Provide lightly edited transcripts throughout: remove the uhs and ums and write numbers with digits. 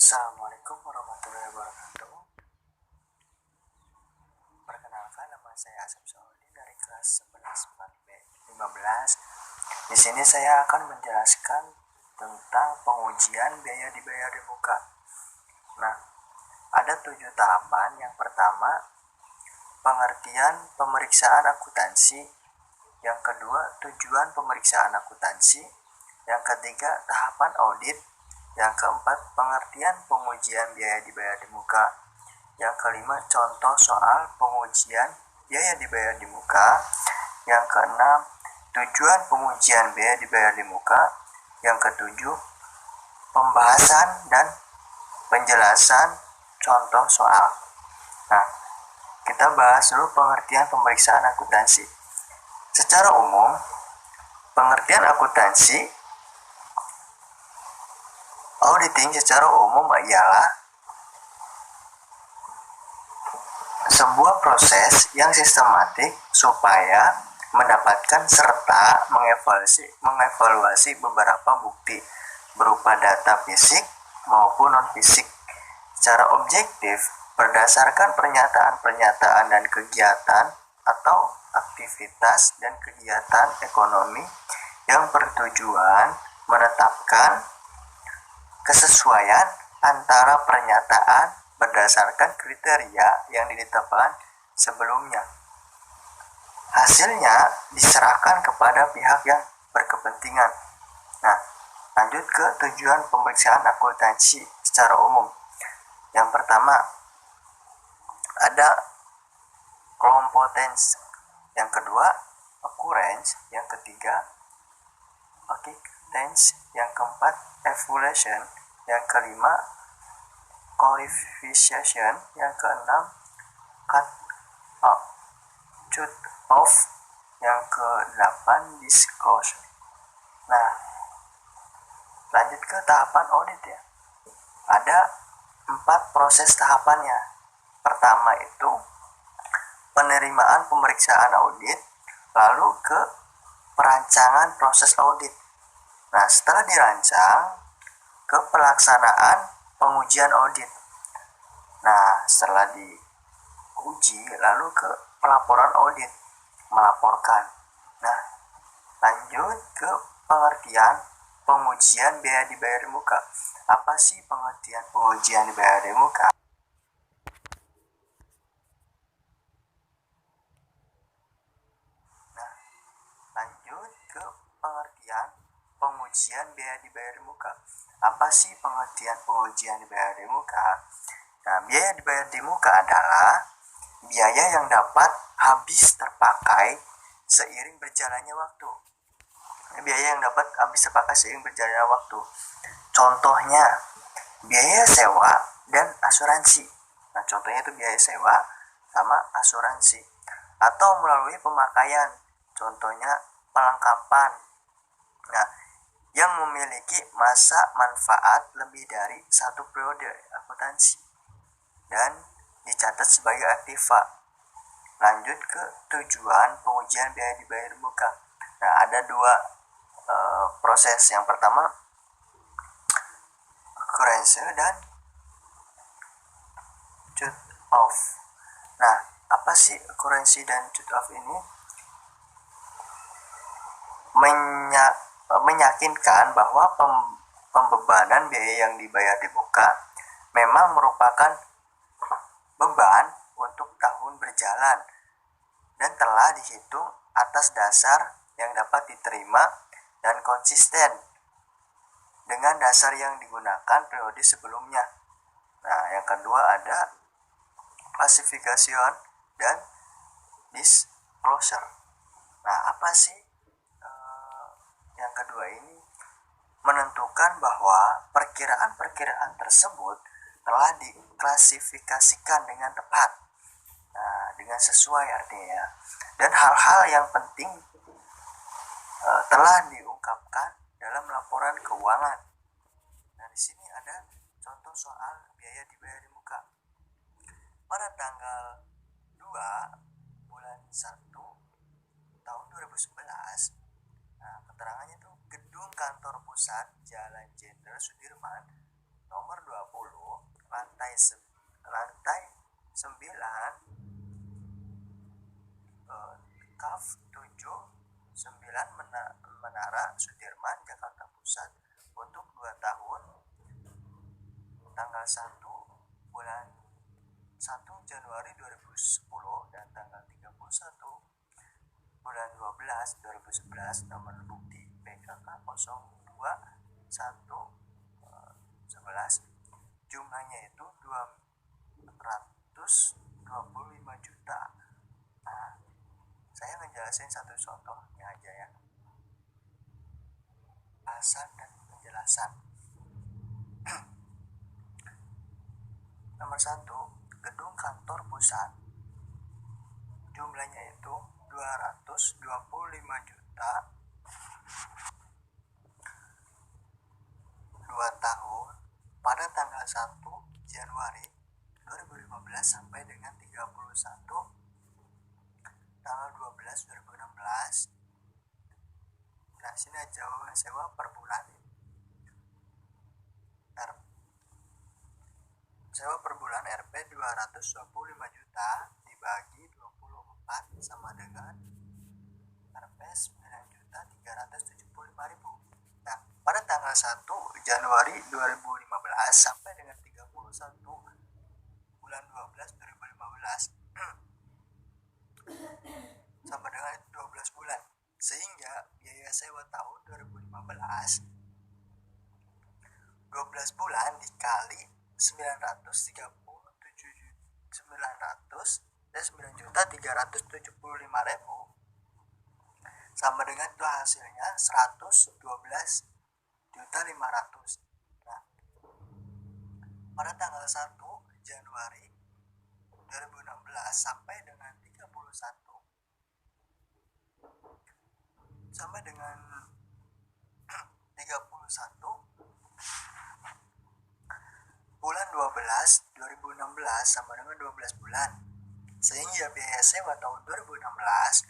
Assalamualaikum warahmatullahi wabarakatuh. Perkenalkan, nama saya Asep Saudi dari kelas 11 4B 15. Di sini saya akan menjelaskan tentang pengujian biaya dibayar di muka. Nah, ada 7 tahapan. Yang pertama, pengertian pemeriksaan akuntansi. Yang kedua, tujuan pemeriksaan akuntansi. Yang ketiga, tahapan audit. Yang keempat, pengertian pengujian biaya dibayar di muka. Yang kelima, contoh soal pengujian biaya dibayar di muka. Yang keenam, tujuan pengujian biaya dibayar di muka. Yang ketujuh, pembahasan dan penjelasan contoh soal. Nah, kita bahas dulu pengertian pemeriksaan akuntansi. Secara umum, pengertian akuntansi auditing secara umum ialah sebuah proses yang sistematik supaya mendapatkan serta mengevaluasi beberapa bukti berupa data fisik maupun non-fisik secara objektif berdasarkan pernyataan-pernyataan dan kegiatan atau aktivitas dan kegiatan ekonomi yang bertujuan menetapkan kesesuaian antara pernyataan berdasarkan kriteria yang ditetapkan sebelumnya. Hasilnya diserahkan kepada pihak yang berkepentingan. Nah, lanjut ke tujuan pemeriksaan akuntansi secara umum. Yang pertama, ada competence. Yang kedua, occurrence. Yang ketiga, occurrence. Yang keempat, evaluation. Yang kelima, qualification. Yang keenam, cut off. Yang kedelapan, disclosure. Nah, lanjut ke tahapan audit ya. Ada 4 proses tahapannya. Pertama itu penerimaan pemeriksaan audit, lalu ke perancangan proses audit. Nah, setelah dirancang, ke pelaksanaan pengujian audit. Nah, setelah diuji, lalu ke pelaporan audit, melaporkan. Nah, lanjut ke pengertian pengujian biaya dibayar di muka. Apa sih pengertian pengujian dibayar di muka? Nah, lanjut ke pengertian pengujian biaya dibayar di muka. Apa sih pengertian pengujian dibayar di muka? Nah, biaya dibayar di muka adalah biaya yang dapat habis terpakai seiring berjalannya waktu. Biaya yang dapat habis terpakai seiring berjalannya waktu. Contohnya, biaya sewa dan asuransi. Nah, contohnya itu biaya sewa sama asuransi. Atau melalui pemakaian. Contohnya perlengkapan. Nah, yang memiliki masa manfaat lebih dari 1 periode akuntansi dan dicatat sebagai aktiva. Lanjut ke tujuan pengujian biaya dibayar di muka. Nah, ada 2 proses. Yang pertama, occurrence dan cut off. Nah, apa sih occurrence dan cut off ini? Meyakinkan bahwa pembebanan biaya yang dibayar di muka memang merupakan beban untuk tahun berjalan dan telah dihitung atas dasar yang dapat diterima dan konsisten dengan dasar yang digunakan periode sebelumnya. Nah, yang kedua ada classification dan disclosure. Nah, apa sih yang kedua ini? Menentukan bahwa perkiraan-perkiraan tersebut telah diklasifikasikan dengan tepat, dengan sesuai artinya, dan hal-hal yang penting telah diungkapkan dalam laporan keuangan. Nah, di sini ada contoh soal biaya dibayar di muka. Pada tanggal 2 bulan 1 tahun 2011, nah, keterangannya itu gedung kantor pusat Jalan Jenderal Sudirman Nomor 20, lantai 9, KAF 79 Menara Sudirman, Jakarta Pusat untuk 2 tahun, tanggal 1 bulan 1 Januari 2010 dan tanggal 31 bulan 12 2011, nomor bukti PKK 0211, jumlahnya itu 225 juta. Nah, saya ngejelasin satu contohnya aja ya, bahasan dan penjelasan. Nomor 1, gedung kantor pusat, jumlahnya itu 225 juta, 2 tahun, pada tanggal 1 Januari 2015 sampai dengan 31 tanggal 12 2016. Nah, sini sewa per bulan. Sewa per bulan Rp 225 juta dibagi 24 sama dengan Rp 9.375.000. Nah, pada tanggal 1 Januari 2015 sampai dengan 31 bulan 12 2015 sama dengan 12 bulan, sehingga biaya sewa tahun 2015 12 bulan dikali 9.375.000 sama dengan itu hasilnya 112.500.000. Nah, pada tanggal 1 Januari 2016 sampai dengan 31 sampai dengan 31 bulan 12 2016 sama dengan 12 bulan, sehingga biaya sewa tahun 2016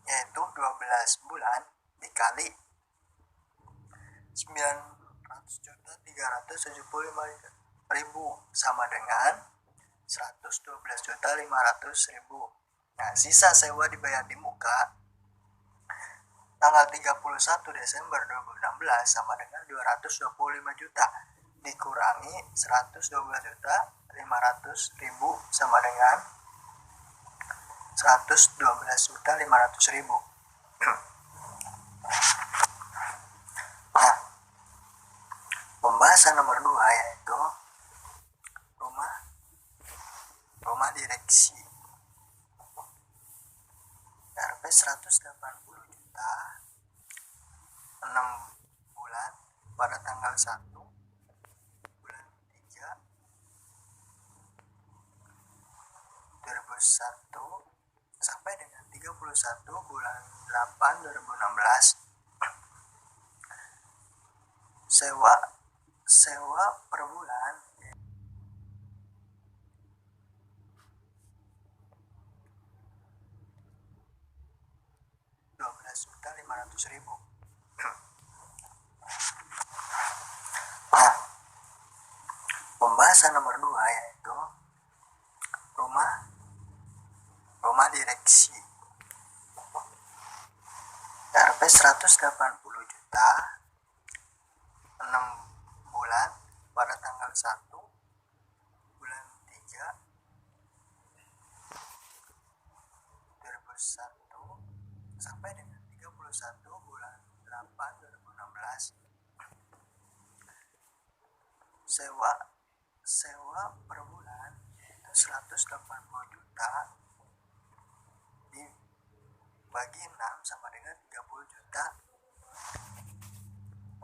yaitu 12 bulan dikali 900.375.000 sama dengan 112.500.000. Nah, sisa sewa dibayar di muka tanggal 31 Desember 2016 sama dengan 225 juta dikurangi 112.500.000 sama dengan 112.500.000. Nah, pembahasan nomor 2 yaitu rumah direksi. Rp 180 juta 6 bulan pada tanggal 1 bulan 3 2001 sampai dengan 31 bulan 8 2016. Sewa per bulan Rp12.500.000. Nah, pembahasan nomor 2 yaitu rumah direksi. Rp 180 juta 6 bulan pada tanggal 1 bulan 3 2001 sampai dengan 31 bulan 8 2016. Sewa per bulan itu 180 juta dibagi 6 sama dengan 30 juta.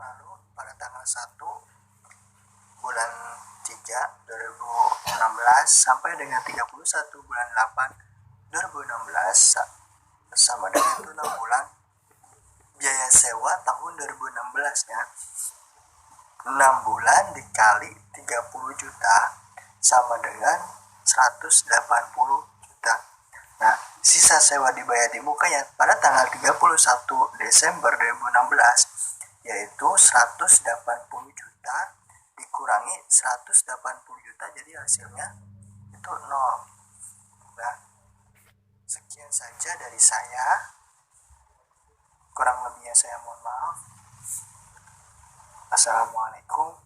Lalu pada tanggal 1 bulan 3 2016 sampai dengan 31 bulan 8 2016 sama dengan itu 6 bulan. Biaya sewa tahun 2016 nya 6 bulan dikali 30 juta sama dengan 180 juta. Nah, sisa sewa dibayar di muka yang pada tanggal 31 Desember 2016 yaitu 180 juta. juta dikurangi 180 juta, jadi hasilnya itu 0. Nah, sekian saja dari saya. Kurang lebihnya saya mohon maaf. Assalamualaikum